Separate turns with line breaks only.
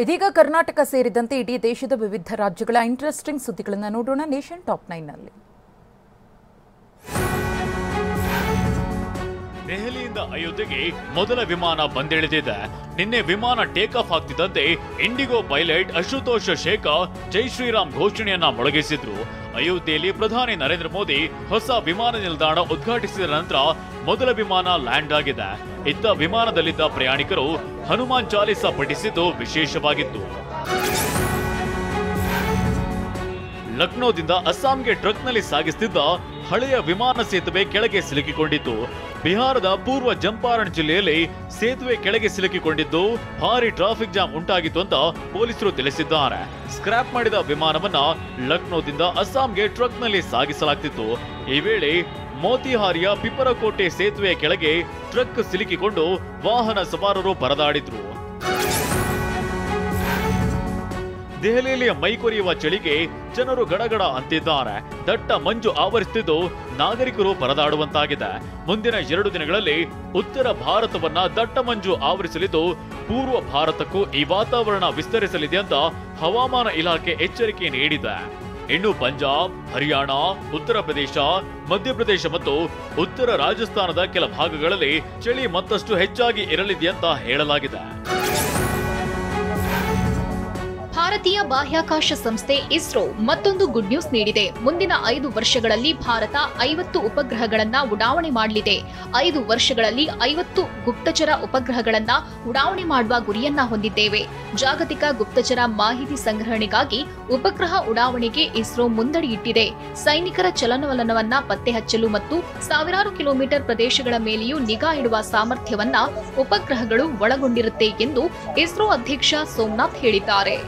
ಇದೀಗ ಕರ್ನಾಟಕ ಸೇರಿದಂತೆ ಇಡೀ ದೇಶದ ವಿವಿಧ ರಾಜ್ಯಗಳ ಇಂಟ್ರೆಸ್ಟಿಂಗ್ ಸುದ್ದಿಗಳನ್ನು ನೋಡೋಣ ನೇಷನ್ ಟಾಪ್ 9 ನಲ್ಲಿ.
ದೆಹಲಿಯಿಂದ ಅಯೋಧ್ಯೆಗೆ ಮೊದಲ ವಿಮಾನ ಬಂದಿಳಿದಿದೆ. ನಿನ್ನೆ ವಿಮಾನ ಟೇಕ್ ಆಫ್ ಆಗ್ತಿದ್ದಂತೆ ಇಂಡಿಗೋ ಪೈಲಟ್ ಅಶುತೋಷ್ ಶೇಖರ್ ಜೈ ಶ್ರೀರಾಮ್ ಘೋಷಣೆಯನ್ನ ಮೊಳಗಿಸಿದ್ರು. ಅಯೋಧ್ಯೆಯಲ್ಲಿ ಪ್ರಧಾನಿ ನರೇಂದ್ರ ಮೋದಿ ಹೊಸ ವಿಮಾನ ನಿಲ್ದಾಣ ಉದ್ಘಾಟಿಸಿದ ನಂತರ ಮೊದಲ ವಿಮಾನ ಲ್ಯಾಂಡ್ ಆಗಿದೆ. ಇತ್ತ ವಿಮಾನದಲ್ಲಿದ್ದ ಪ್ರಯಾಣಿಕರು ಹನುಮಾನ್ ಚಾಲಿಸ ಪಠಿಸಿದ್ದು ವಿಶೇಷವಾಗಿತ್ತು. ಲಕ್ನೋದಿಂದ ಅಸ್ಸಾಂಗೆ ಟ್ರಕ್ನಲ್ಲಿ ಸಾಗಿಸುತ್ತಿದ್ದ ಹಳೆಯ ವಿಮಾನ ಸೇತುವೆ ಕೆಳಗೆ ಸಿಲುಕಿಕೊಂಡಿತ್ತು. ಬಿಹಾರದ ಪೂರ್ವ ಚಂಪಾರಣ್ ಜಿಲ್ಲೆಯಲ್ಲಿ ಸೇತುವೆ ಕೆಳಗೆ ಸಿಲುಕಿಕೊಂಡಿದ್ದು ಭಾರಿ ಟ್ರಾಫಿಕ್ ಜಾಮ್ ಉಂಟಾಗಿತ್ತು ಅಂತ ಪೊಲೀಸರು ತಿಳಿಸಿದ್ದಾರೆ. ಸ್ಕ್ರಾಪ್ ಮಾಡಿದ ವಿಮಾನವನ್ನ ಲಕ್ನೋದಿಂದ ಅಸ್ಸಾಂಗೆ ಟ್ರಕ್ನಲ್ಲಿ ಸಾಗಿಸಲಾಗ್ತಿತ್ತು. ಈ ವೇಳೆ ಮೋತಿಹಾರಿಯ ಪಿಪರಕೋಟೆ ಸೇತುವೆಯ ಕೆಳಗೆ ಟ್ರಕ್ ಸಿಲುಕಿಕೊಂಡು ವಾಹನ ಸವಾರರು ಪರದಾಡಿದ್ರು. ದೆಹಲಿಯಲ್ಲಿ ಮೈಕೊರೆಯುವ ಚಳಿಗೆ ಜನರು ಗಡಗಡ ಅಂತಿದ್ದಾರೆ. ದಟ್ಟ ಮಂಜು ಆವರಿಸುತ್ತಿದ್ದು ನಾಗರಿಕರು ಪರದಾಡುವಂತಾಗಿದೆ. ಮುಂದಿನ 2 ದಿನಗಳಲ್ಲಿ ಉತ್ತರ ಭಾರತವನ್ನ ದಟ್ಟ ಮಂಜು ಆವರಿಸಲಿದ್ದು ಪೂರ್ವ ಭಾರತಕ್ಕೂ ಈ ವಾತಾವರಣ ವಿಸ್ತರಿಸಲಿದೆ ಅಂತ ಹವಾಮಾನ ಇಲಾಖೆ ಎಚ್ಚರಿಕೆ ನೀಡಿದೆ. ಇನ್ನು ಪಂಜಾಬ್, ಹರಿಯಾಣ, ಉತ್ತರ ಪ್ರದೇಶ, ಮಧ್ಯಪ್ರದೇಶ ಮತ್ತು ಉತ್ತರ ರಾಜಸ್ಥಾನದ ಕೆಲ ಭಾಗಗಳಲ್ಲಿ ಚಳಿ ಮತ್ತಷ್ಟು ಹೆಚ್ಚಾಗಿ ಇರಲಿದೆ ಅಂತ ಹೇಳಲಾಗಿದೆ.
ಭಾರತೀಯ ಬಾಹ್ಯಾಕಾಶ ಸಂಸ್ಥೆ ಇಸ್ರೋ ಮತ್ತೊಂದು ಗುಡ್ ನ್ಯೂಸ್ ನೀಡಿದೆ. ಮುಂದಿನ 5 ವರ್ಷಗಳಲ್ಲಿ ಭಾರತ 50 ಉಪಗ್ರಹಗಳನ್ನ ಉಡಾವಣೆ ಮಾಡಲಿದೆ. 5 ವರ್ಷಗಳಲ್ಲಿ 50 ಗುಪ್ತಚರ ಉಪಗ್ರಹಗಳನ್ನ ಉಡಾವಣೆ ಮಾಡುವ ಗುರಿಯನ್ನ ಹೊಂದಿದ್ದೇವೆ. ಜಾಗತಿಕ ಗುಪ್ತಚರ ಮಾಹಿತಿ ಸಂಗ್ರಹಣೆಗಾಗಿ ಉಪಗ್ರಹ ಉಡಾವಣೆಗೆ ಇಸ್ರೋ ಮುಂದಡಿ ಇಟ್ಟಿದೆ. ಸೈನಿಕರ ಚಲನವಲನವನ್ನ ಪತ್ತೆ ಹಚ್ಚಲು ಮತ್ತು ಸಾವಿರಾರು ಕಿಲೋಮೀಟರ್ ಪ್ರದೇಶಗಳ ಮೇಲೆಯೂ ನಿಗಾ ಇಡುವ ಸಾಮರ್ಥ್ಯವನ್ನ ಉಪಗ್ರಹಗಳು ಒಳಗೊಂಡಿರುತ್ತೆ ಎಂದು ಇಸ್ರೋ ಅಧ್ಯಕ್ಷ ಸೋಮನಾಥ್ ಹೇಳಿದ್ದಾರೆ.